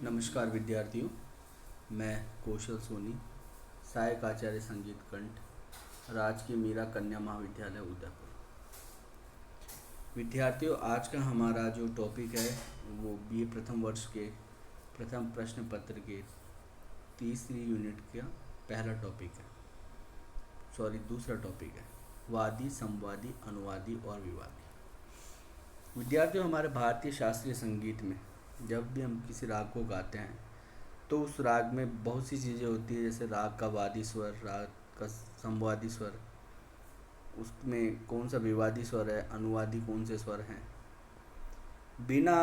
नमस्कार विद्यार्थियों, मैं कौशल सोनी, सहायक आचार्य संगीत कंठ, राजकीय मीरा कन्या महाविद्यालय उदयपुर। विद्यार्थियों, आज का हमारा जो टॉपिक है वो बीए प्रथम वर्ष के प्रथम प्रश्न पत्र के तीसरी यूनिट का पहला टॉपिक है, दूसरा टॉपिक है वादी, संवादी, अनुवादी और विवादी। विद्यार्थियों, हमारे भारतीय शास्त्रीय संगीत में जब भी हम किसी राग को गाते हैं तो उस राग में बहुत सी चीज़ें होती है, जैसे राग का वादी स्वर, राग का संवादी स्वर, उसमें कौन सा विवादी स्वर है, अनुवादी कौन से स्वर हैं। बिना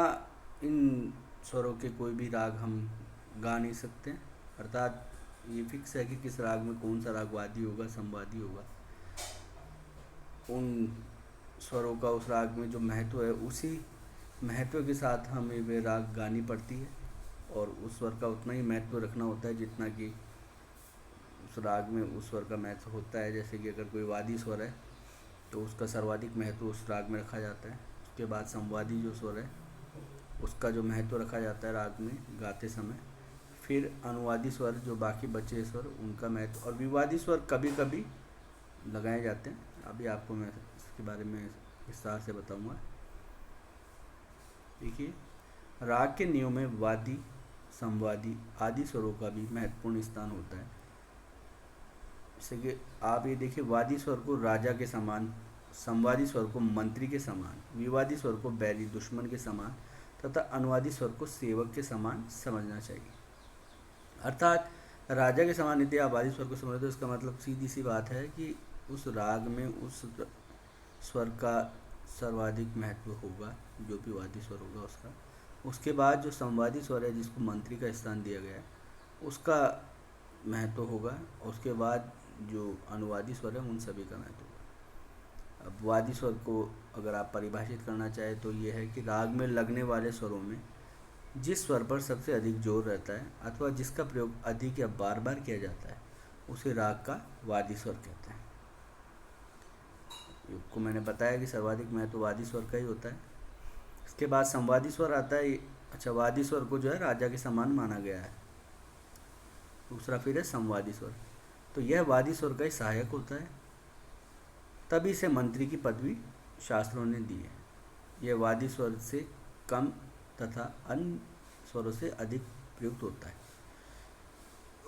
इन स्वरों के कोई भी राग हम गा नहीं सकते, अर्थात ये फिक्स है कि किस राग में कौन सा राग वादी होगा, संवादी होगा। उन स्वरों का उस राग में जो महत्व है, उसी महत्व के साथ हमें वे राग गानी पड़ती है और उस स्वर का उतना ही महत्व रखना होता है जितना कि उस राग में उस स्वर का महत्व होता है। जैसे कि अगर कोई वादी स्वर है तो उसका सर्वाधिक महत्व उस राग में रखा जाता है। उसके बाद संवादी जो स्वर है उसका जो महत्व रखा जाता है राग में गाते समय। फिर अनुवादी स्वर, जो बाकी बचे स्वर, उनका महत्व, और विवादी स्वर कभी कभी लगाए जाते हैं। अभी आपको मैं इसके बारे में विस्तार से बताऊंगा। देखिए, राग के नियम में वादी, संवादी आदि स्वरों का भी महत्वपूर्ण स्थान होता है। जैसे कि आप ये देखिए, वादी स्वर को राजा के समान, संवादी स्वर को मंत्री के समान, विवादी स्वर को बैरी दुश्मन के समान तथा अनुवादी स्वर को सेवक के समान समझना चाहिए। अर्थात राजा के समान यदि आप वादी स्वर को समझते तो इसका मतलब सीधी सी बात है कि उस राग में उस स्वर का सर्वाधिक महत्व होगा, जो भी वादी स्वर होगा उसका। उसके बाद जो संवादी स्वर है, जिसको मंत्री का स्थान दिया गया है, उसका महत्व होगा। उसके बाद जो अनुवादी स्वर है, उन सभी का महत्व होगा। अब वादी स्वर को अगर आप परिभाषित करना चाहें तो ये है कि राग में लगने वाले स्वरों में जिस स्वर पर सबसे अधिक जोर रहता है अथवा जिसका प्रयोग अधिक या बार बार किया जाता है, उसे राग का वादी स्वर कहते हैं। को मैंने बताया कि सर्वाधिक महत्व वादी स्वर का ही होता है। इसके बाद संवादी स्वर आता है। अच्छा, वादी स्वर को जो है राजा के समान माना गया है। दूसरा फिर है संवादी स्वर, तो यह वादी स्वर का ही सहायक होता है, तभी इसे मंत्री की पदवी शास्त्रों ने दी है। यह वादी स्वर से कम तथा अन्य स्वरों से अधिक प्रयुक्त होता है।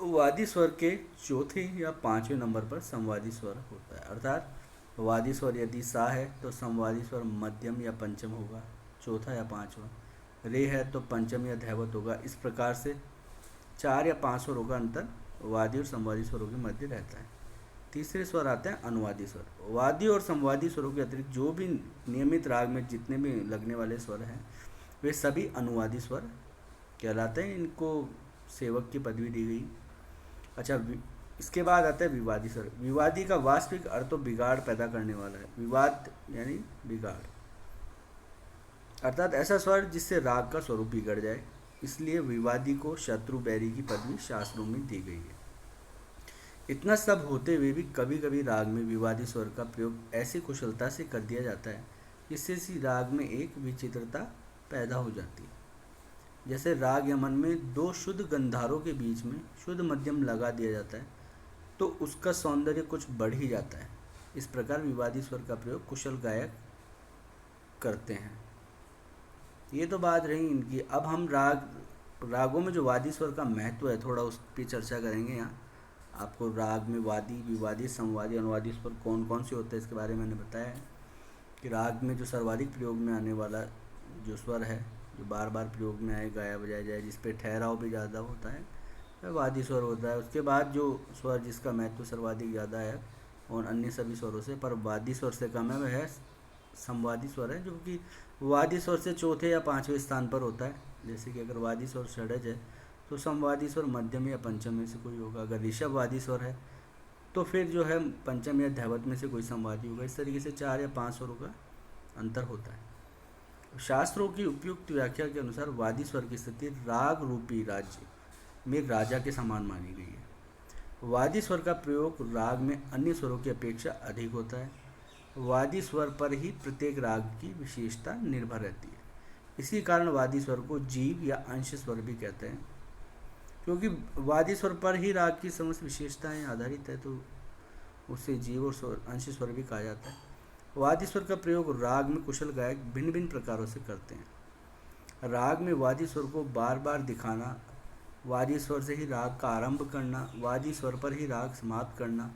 वादी स्वर के चौथे या पांचवें नंबर पर संवादी स्वर होता है। अर्थात वादी स्वर यदि सा है तो संवादी स्वर मध्यम या पंचम होगा, चौथा या पांचवा। रे है तो पंचम या धैवत होगा। इस प्रकार से 4 या 5 स्वरों का अंतर वादी और संवादी स्वरों के मध्य रहता है। तीसरे स्वर आते हैं अनुवादी स्वर। वादी और संवादी स्वरों के अतिरिक्त जो भी नियमित राग में जितने भी लगने वाले स्वर हैं, वे सभी अनुवादी स्वर कहलाते हैं। इनको सेवक की पदवी दी गई। अच्छा, इसके बाद आता है विवादी स्वर। विवादी का वास्तविक अर्थ तो बिगाड़ पैदा करने वाला है। विवाद यानी बिगाड़, अर्थात ऐसा स्वर जिससे राग का स्वरूप बिगड़ जाए। इसलिए विवादी को शत्रु बैरी की पदवी शास्त्रों में दी गई है। इतना सब होते हुए भी कभी कभी राग में विवादी स्वर का प्रयोग ऐसी कुशलता से कर दिया जाता है जिससे इसी राग में एक विचित्रता पैदा हो जाती है। जैसे राग यमन में 2 शुद्ध गंधारों के बीच में शुद्ध मध्यम लगा दिया जाता है तो उसका सौंदर्य कुछ बढ़ ही जाता है। इस प्रकार विवादी स्वर का प्रयोग कुशल गायक करते हैं। ये तो बात रही इनकी। अब हम रागों में जो वादी स्वर का महत्व है, थोड़ा उस पर चर्चा करेंगे। यहाँ आपको राग में वादी, विवादी, संवादी, अनुवादी स्वर कौन कौन से होते हैं इसके बारे में मैंने बताया है कि राग में जो सर्वाधिक प्रयोग में आने वाला जो स्वर है, जो बार बार प्रयोग में आए, गाया बजाया जाए, जिस पे ठहराव भी ज़्यादा होता है, वह वादी स्वर होता है। उसके बाद जो स्वर जिसका महत्व सर्वाधिक ज़्यादा है और अन्य सभी स्वरों से पर वादी स्वर से कम है, वह है संवादी स्वर है, जो कि वादी स्वर से चौथे या पांचवें स्थान पर होता है। जैसे कि अगर वादी स्वर षड्ज है तो संवादी स्वर मध्यम या पंचम में से कोई होगा। अगर ऋषभ वादी स्वर है तो फिर जो है पंचम या धैवत में से कोई संवादी होगा। इस तरीके से 4 या 5 स्वरों का अंतर होता है। शास्त्रों की उपयुक्त व्याख्या के अनुसार वादी स्वर की स्थिति राग रूपी राज्य में राजा के समान मानी गई है। वादी स्वर का प्रयोग राग में अन्य स्वरों की अपेक्षा अधिक होता है। वादी स्वर पर ही प्रत्येक राग की विशेषता निर्भर रहती है। इसी कारण वादी स्वर को जीव या अंश स्वर भी कहते हैं, क्योंकि वादी स्वर पर ही राग की समस्त विशेषताएं आधारित है, तो उसे जीव और स्वर अंश स्वर भी कहा जाता है। वादी स्वर का प्रयोग राग में कुशल गायक भिन्न भिन्न प्रकारों से करते हैं। राग में वादी स्वर को बार बार दिखाना, वादी स्वर से ही राग का आरंभ करना, वादी स्वर पर ही राग समाप्त करना,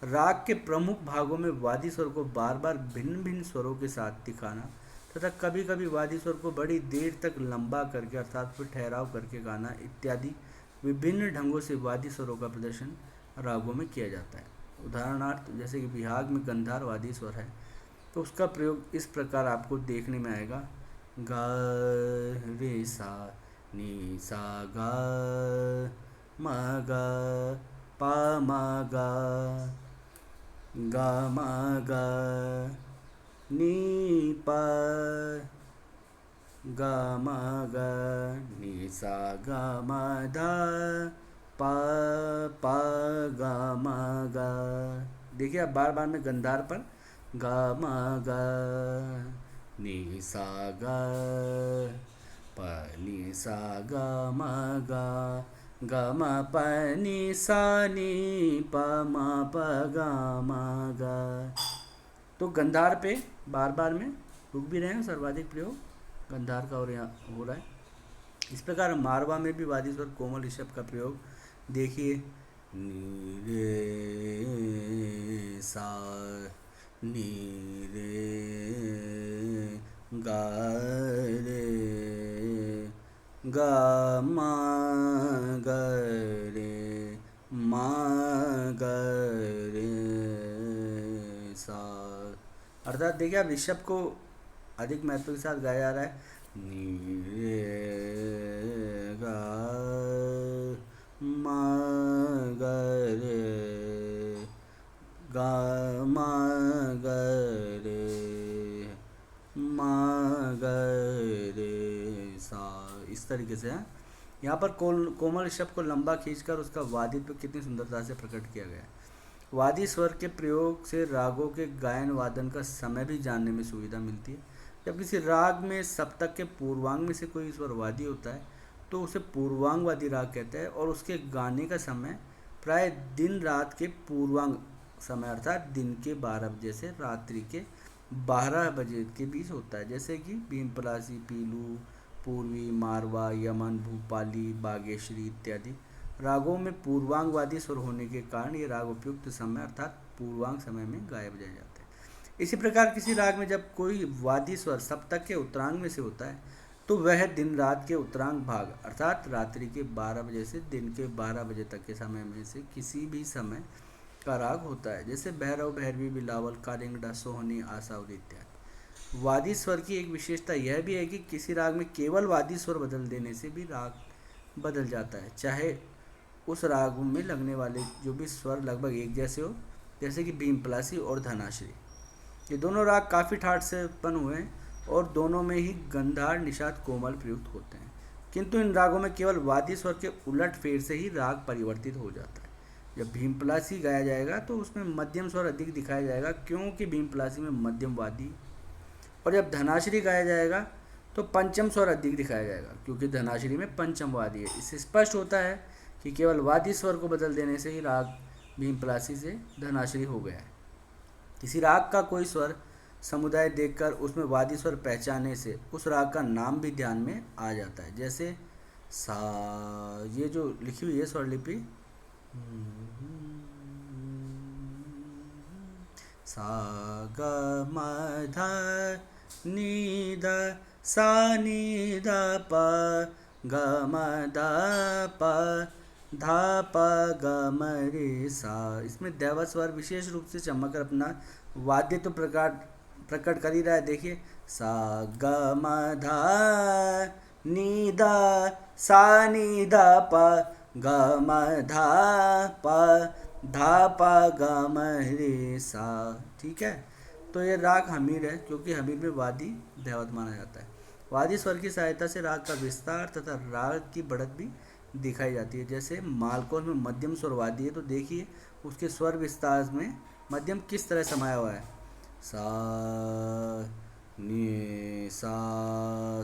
राग के प्रमुख भागों में वादी स्वर को बार बार भिन्न भिन्न स्वरों के साथ दिखाना तथा कभी कभी वादी स्वर को बड़ी देर तक लंबा करके अर्थात फिर ठहराव करके गाना इत्यादि विभिन्न ढंगों से वादी स्वरों का प्रदर्शन रागों में किया जाता है। उदाहरणार्थ जैसे कि बिहाग में गंधार वादी स्वर है, तो उसका प्रयोग इस प्रकार आपको देखने में आएगा, गा रे सा नी सा गा मा गा पा मा गा गा मा गा नी पा गा मा गा नी सा गा मा धा पा पा गा मा गा। देखिए आप बार बार में गंधार पर गा मा गा नी सा गा प नी सा गा मा गा गा मा प नी सा नी प मा प गा मा गा। तो गंधार पे बार बार में रुक भी रहे हैं, सर्वाधिक प्रयोग गंधार का और यहाँ हो रहा है। इस प्रकार मारवा में भी वादी स्वर कोमल ऋषभ का प्रयोग देखिए, नी रे सा नी रे गा रे गा मा गा रे मा गा रे सा। अर्थात देखिए आप ऋषभ को अधिक महत्व के साथ गाया जा रहा है, नी रे गा मा गा रे गा मा गा रे मा गा रे सा। इस तरीके से है। यहाँ पर कोमल ऋषभ को लंबा खींचकर उसका वादित्व कितनी सुंदरता से प्रकट किया गया है। वादी स्वर के प्रयोग से रागों के गायन वादन का समय भी जानने में सुविधा मिलती है। जब किसी राग में सप्तक के पूर्वांग में से कोई स्वर वादी होता है तो उसे पूर्वांग वादी राग कहते हैं, और उसके गाने का समय प्राय दिन रात के पूर्वांग समय अर्थात दिन के 12 बजे से रात्रि के 12 बजे के बीच होता है। जैसे कि भीमपलासी, पीलू, पूर्वी, मारवा, यमन, भूपाली, बागेश्वरी इत्यादि रागों में पूर्वांग वादी स्वर होने के कारण ये राग उपयुक्त समय अर्थात पूर्वांग समय में गाए बजाए जाते हैं। इसी प्रकार किसी राग में जब कोई वादी स्वर सप्तक के उत्तरांग में से होता है तो वह दिन रात के उत्तरांग भाग अर्थात रात्रि के 12 बजे से दिन के 12 बजे तक के समय में से किसी भी समय का राग होता है। जैसे भैरव, भैरवी, बिलावल, कालिंगडा, सोहनी, आसावरी इत्यादि। वादी स्वर की एक विशेषता यह भी है कि किसी राग में केवल वादी स्वर बदल देने से भी राग बदल जाता है, चाहे उस राग में लगने वाले जो भी स्वर लगभग एक जैसे हो, जैसे कि भीमपलासी और धनाश्री। ये दोनों राग काफ़ी ठाट से उत्पन्न हुए हैं और दोनों में ही गंधार, निषाद, कोमल प्रयुक्त होते हैं, किंतु इन रागों में केवल वादी स्वर के उलट फेर से ही राग परिवर्तित हो जाता है। जब भीमपलासी गाया जाएगा तो उसमें मध्यम स्वर अधिक दिखाया जाएगा, क्योंकि भीमपलासी में मध्यम वादी, और जब धनाश्री गाया जाएगा तो पंचम स्वर अधिक दिखाया जाएगा, क्योंकि धनाश्री में पंचम वादी है। इससे स्पष्ट होता है कि केवल वादी स्वर को बदल देने से ही राग भीमपलासी से धनाश्री हो गया है। किसी राग का कोई स्वर समुदाय देखकर उसमें वादी स्वर पहचाने से उस राग का नाम भी ध्यान में आ जाता है। जैसे सा, ये जो लिखी हुई है स्वर लिपि, सा ग म ध नी ध सा नी ध प ग म ध प धा प ग म रे सा। इसमें दैवत स्वर विशेष रूप से चमक कर अपना वाद्य तो प्रकट कर ही रहा है। देखिए, सा ग म ध नी ध सा नी ध प ग म ध प धा प ग म रे सा। ठीक है, तो ये राग हमीर है, क्योंकि हमीर में वादी दैवत माना जाता है। वादी स्वर की सहायता से राग का विस्तार तथा राग की बढ़त भी दिखाई जाती है। जैसे मालकोल में मध्यम स्वर वादी है, तो देखिए उसके स्वर विस्तार में मध्यम किस तरह समाया हुआ है, सा नि सा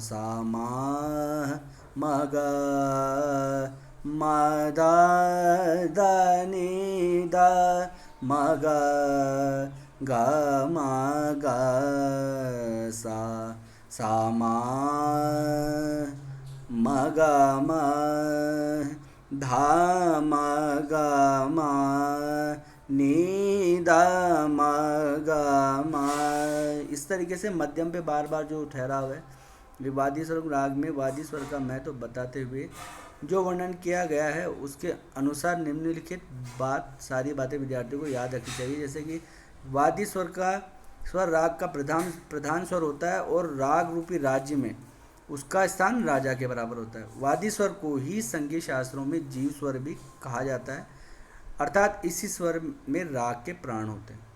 सा मा म ग म द द नि द म ग ग म ग सा सा मा म ग म धा म ग म नी द म ग म। इस तरीके से मध्यम पे बार बार जो ठहराव है विवादी स्वर राग में वादी स्वर का महत्व बताते हुए जो वर्णन किया गया है उसके अनुसार निम्नलिखित सारी बातें विद्यार्थियों को याद रखनी चाहिए। जैसे कि वादी स्वर राग का प्रधान प्रधान स्वर होता है और राग रूपी राज्य में उसका स्थान राजा के बराबर होता है। वादी स्वर को ही संगीत शास्त्रों में जीव स्वर भी कहा जाता है, अर्थात इसी स्वर में राग के प्राण होते हैं।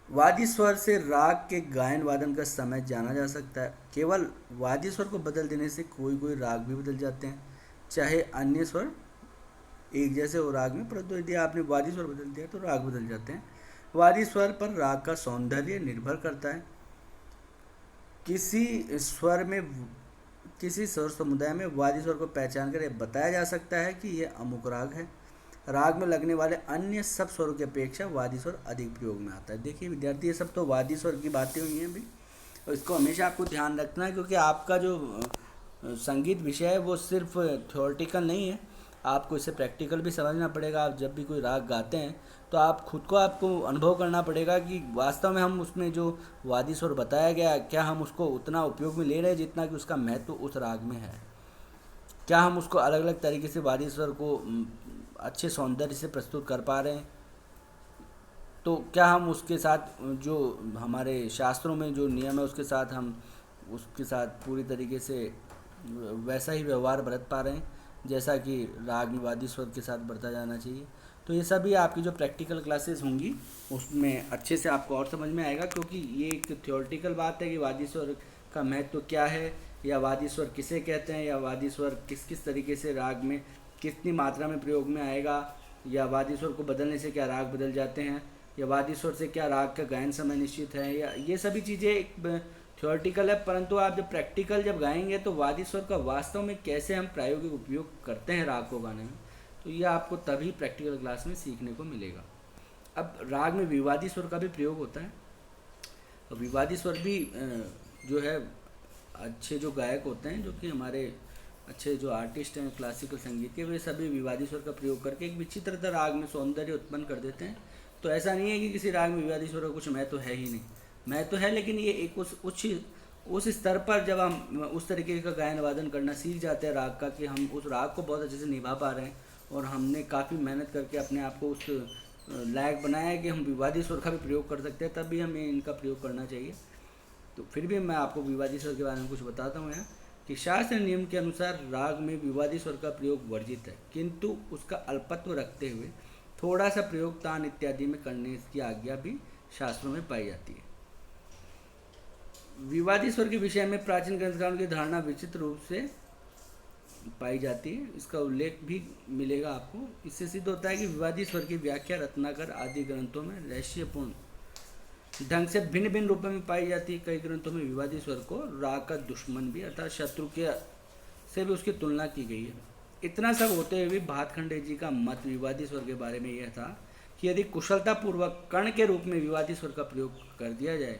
वादी स्वर से राग के गायन वादन का समय जाना जा सकता है। केवल वादी स्वर को बदल देने से कोई कोई राग भी बदल जाते हैं, चाहे अन्य स्वर एक जैसे हो राग में, परंतु यदि आपने वादी स्वर बदल दिया तो राग बदल जाते हैं। वादी स्वर पर राग का सौंदर्य निर्भर करता है। किसी स्वर में किसी स्वर समुदाय में वादी स्वर को पहचान कर यह बताया जा सकता है कि यह अमुक राग है। राग में लगने वाले अन्य सब स्वरों की अपेक्षा वादी स्वर अधिक प्रयोग में आता है। देखिए विद्यार्थी, ये सब तो वादी स्वर की बातें हुई हैं अभी, और इसको हमेशा आपको ध्यान रखना है, क्योंकि आपका जो संगीत विषय है वो सिर्फ थ्योरेटिकल नहीं है, आपको इसे प्रैक्टिकल भी समझना पड़ेगा। आप जब भी कोई राग गाते हैं तो आप खुद को आपको अनुभव करना पड़ेगा कि वास्तव में हम उसमें जो वादी स्वर बताया गया क्या हम उसको उतना उपयोग में ले रहे हैं जितना कि उसका महत्व उस राग में है। क्या हम उसको अलग अलग तरीके से वादी स्वर को अच्छे सौंदर्य से प्रस्तुत कर पा रहे हैं। तो क्या हम उसके साथ जो हमारे शास्त्रों में जो नियम है उसके साथ हम उसके साथ पूरी तरीके से वैसा ही व्यवहार बरत पा रहे हैं जैसा कि राग में वादी स्वर के साथ बरता जाना चाहिए। तो ये सभी आपकी जो प्रैक्टिकल क्लासेस होंगी उसमें अच्छे से आपको और समझ में आएगा, क्योंकि ये एक थ्योरेटिकल बात है कि वादी स्वर का महत्व क्या है, या वादी स्वर किसे कहते हैं, या वादी स्वर किस किस तरीके से राग में कितनी मात्रा में प्रयोग में आएगा, या वादी स्वर को बदलने से क्या राग बदल जाते हैं, या वादी स्वर से क्या राग का गायन समय निश्चित है, या ये सभी चीज़ें एक थ्योरेटिकल है। परंतु आप जब प्रैक्टिकल जब गाएंगे तो वादी स्वर का वास्तव में कैसे हम प्रायोगिक उपयोग करते हैं राग को गाने में, तो ये आपको तभी प्रैक्टिकल क्लास में सीखने को मिलेगा। अब राग में विवादी स्वर का भी प्रयोग होता है। विवादी स्वर भी जो है अच्छे जो गायक होते हैं, जो कि हमारे अच्छे जो आर्टिस्ट हैं क्लासिकल संगीत के, वे सभी विवादी स्वर का प्रयोग करके एक विचित्रता राग में सौंदर्य उत्पन्न कर देते हैं। तो ऐसा नहीं है कि किसी राग में विवादी स्वर का कुछ महत्व है ही नहीं, महत्व है, लेकिन ये एक उस स्तर पर जब हम उस तरीके का गायन वादन करना सीख जाते हैं राग का, कि हम उस राग को बहुत अच्छे से निभा पा रहे हैं और हमने काफ़ी मेहनत करके अपने आप को उस लायक बनाया है कि हम विवादी स्वर का भी प्रयोग कर सकते हैं, तब भी हमें इनका प्रयोग करना चाहिए। तो फिर भी मैं आपको विवादी स्वर के बारे में कुछ बताता हूँ यहाँ, कि शास्त्र नियम के अनुसार राग में विवादी स्वर का प्रयोग वर्जित है, किंतु उसका अल्पत्व रखते हुए थोड़ा सा प्रयोग तान इत्यादि में करने की आज्ञा भी शास्त्रों में पाई जाती है। विवादी स्वर के विषय में प्राचीन ग्रंथकारों की धारणा विचित्र रूप से पाई जाती है, इसका उल्लेख भी मिलेगा आपको। इससे सिद्ध होता है कि विवादी स्वर की व्याख्या रत्नाकर आदि ग्रंथों में रहस्यपूर्ण ढंग से भिन्न भिन्न रूपों में पाई जाती है। कई ग्रंथों में विवादी स्वर को राग का दुश्मन भी अर्थात शत्रु के से भी उसकी तुलना की गई है। इतना सब होते हुए भी भातखंडे जी का मत विवादी स्वर के बारे में यह था कि यदि कुशलतापूर्वक कर्ण के रूप में विवादी स्वर का प्रयोग कर दिया जाए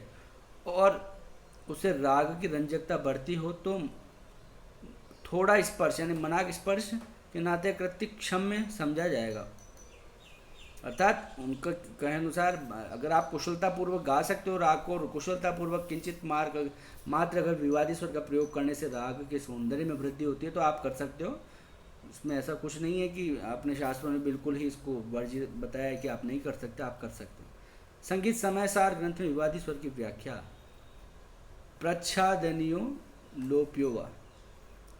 और उससे राग की रंजकता बढ़ती हो तो थोड़ा स्पर्श यानी मनाक स्पर्श के नाते कृत्य क्षम्य समझा जाएगा। अर्थात उनके कहे अनुसार अगर आप कुशलतापूर्वक गा सकते हो राग को और कुशलतापूर्वक किंचित मात्र अगर विवादी स्वर का प्रयोग करने से राग के सौंदर्य में वृद्धि होती है तो आप कर सकते हो। इसमें ऐसा कुछ नहीं है कि आपने शास्त्रों ने बिल्कुल ही इसको वर्जित बताया है कि आप नहीं कर सकते, आप कर सकते हो। संगीत समय सार ग्रंथ में विवादी स्वर की व्याख्या प्रच्छादनियो लोप्योवा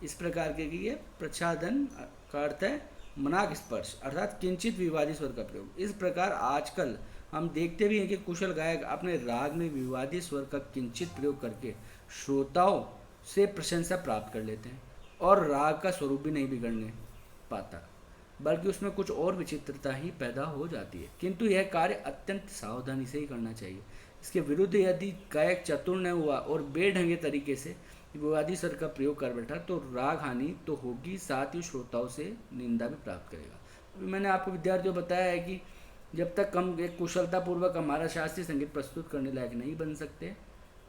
इस प्रकार के कि ये प्रच्छादन का अर्थ है मनाक स्पर्श अर्थात किंचित विवादी स्वर का प्रयोग। इस प्रकार आजकल हम देखते भी हैं कि कुशल गायक अपने राग में विवादी स्वर का किंचित प्रयोग करके श्रोताओं से प्रशंसा प्राप्त कर लेते हैं और राग का स्वरूप भी नहीं बिगड़ने पाता, बल्कि उसमें कुछ और विचित्रता ही पैदा हो जाती है। किंतु यह कार्य अत्यंत सावधानी से ही करना चाहिए। इसके विरुद्ध यदि गायक चतुर न हुआ और बेढंगे तरीके से विवादी स्वर का प्रयोग कर बैठा तो राग हानि तो होगी, साथ ही श्रोताओं से निंदा भी प्राप्त करेगा। अभी मैंने आपको विद्यार्थियों बताया है कि जब तक हम एक कुशलतापूर्वक हमारा शास्त्रीय संगीत प्रस्तुत करने लायक नहीं बन सकते,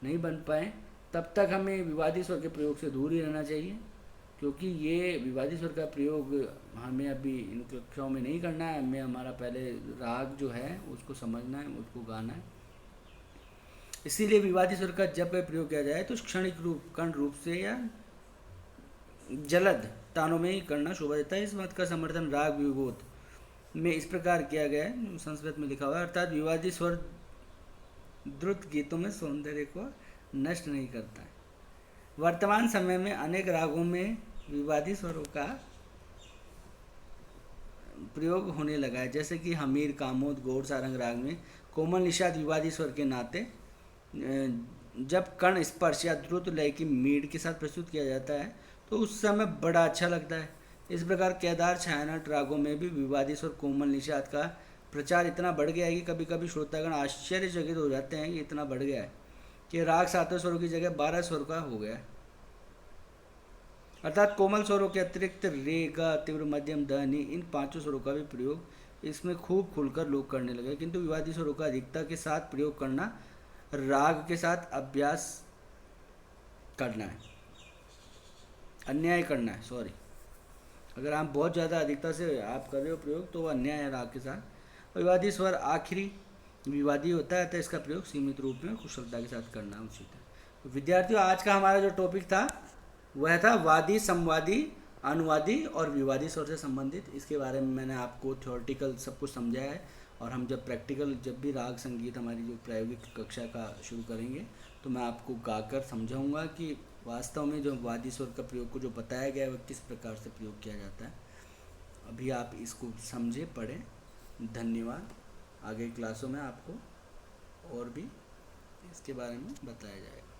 नहीं बन पाए, तब तक हमें विवादी स्वर के प्रयोग से दूर ही रहना चाहिए, क्योंकि ये विवादी स्वर का प्रयोग हमें अभी इन कक्षाओं में नहीं करना है। हमें हमारा पहले राग जो है उसको समझना है, उसको गाना है। इसीलिए विवादी स्वर का जब प्रयोग किया जाए तो क्षणिक रूप, कण रूप से या जलद तानों में ही करना शोभा देता है। इस मत का समर्थन राग विभोध में इस प्रकार किया गया है, संस्कृत में लिखा हुआ है, अर्थात विवादी स्वर द्रुत गीतों में सौंदर्य को नष्ट नहीं करता है। वर्तमान समय में अनेक रागों में विवादी स्वरों का प्रयोग होने लगा है, जैसे कि हमीर, कामोद, गौड़, सारंग राग में कोमल निषाद विवादी स्वर के नाते जब कर्ण स्पर्श या द्रुत लय की मीड के साथ प्रस्तुत किया जाता है तो उस समय बड़ा अच्छा लगता है। इस प्रकार केदार, छायानट रागों में भी विवादी स्वर कोमल निषाद का प्रचार इतना बढ़ गया है कि कभी कभी श्रोतागण आश्चर्यचकित हो जाते हैं कि इतना बढ़ गया है कि राग 7 स्वरों की जगह 12 स्वर का हो गया है। अर्थात कोमल स्वरों के अतिरिक्त रे, ग, तीव्र, मध्यम, ध, इन 5 स्वरों का भी प्रयोग इसमें खूब खुलकर लोग करने लगे, किंतु विवादी स्वरों का अधिकता के साथ प्रयोग करना राग के साथ अभ्यास करना है, अन्याय करना है, सॉरी। अगर आप बहुत ज़्यादा अधिकता से आप कर रहे हो प्रयोग तो वो अन्याय है राग के साथ। विवादी स्वर आखिरी विवादी होता है तो इसका प्रयोग सीमित रूप में कुशलता के साथ करना उचित है। तो विद्यार्थियों, आज का हमारा जो टॉपिक था वह था वादी, संवादी, अनुवादी और विवादी स्वर से संबंधित। इसके बारे में मैंने आपको थ्योरेटिकल सब कुछ समझाया है, और हम जब प्रैक्टिकल, जब भी राग संगीत हमारी जो प्रायोगिक कक्षा का शुरू करेंगे तो मैं आपको गाकर समझाऊंगा कि वास्तव में जो वादी स्वर का प्रयोग को जो बताया गया है वह किस प्रकार से प्रयोग किया जाता है। अभी आप इसको समझे, पढ़ें। धन्यवाद। आगे क्लासों में आपको और भी इसके बारे में बताया जाएगा।